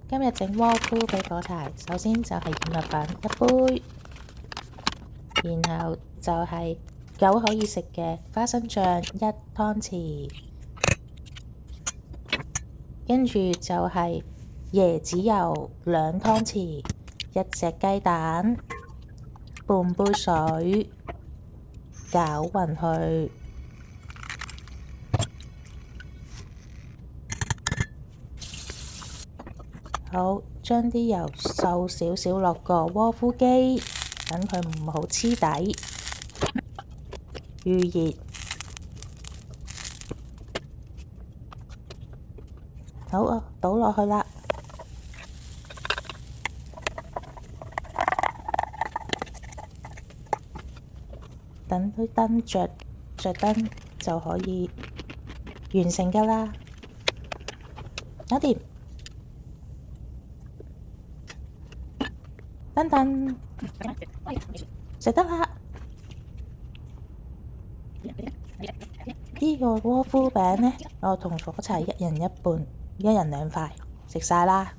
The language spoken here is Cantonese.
今日整窩夫俾火柴，首先就係燕麥粉1杯，然後就係狗可以食嘅花生醬1湯匙，跟住就係椰子油2湯匙，1隻雞蛋，半杯水，攪勻佢。好，將啲油掃少少落個窩夫機，等佢唔好黐底。預熱，好啊，倒落去啦。等啲燈着燈就可以完成㗎啦，搞掂。等等，食得啦！呢個窩夫餅呢，我同火柴1人1半，1人2塊，食晒啦。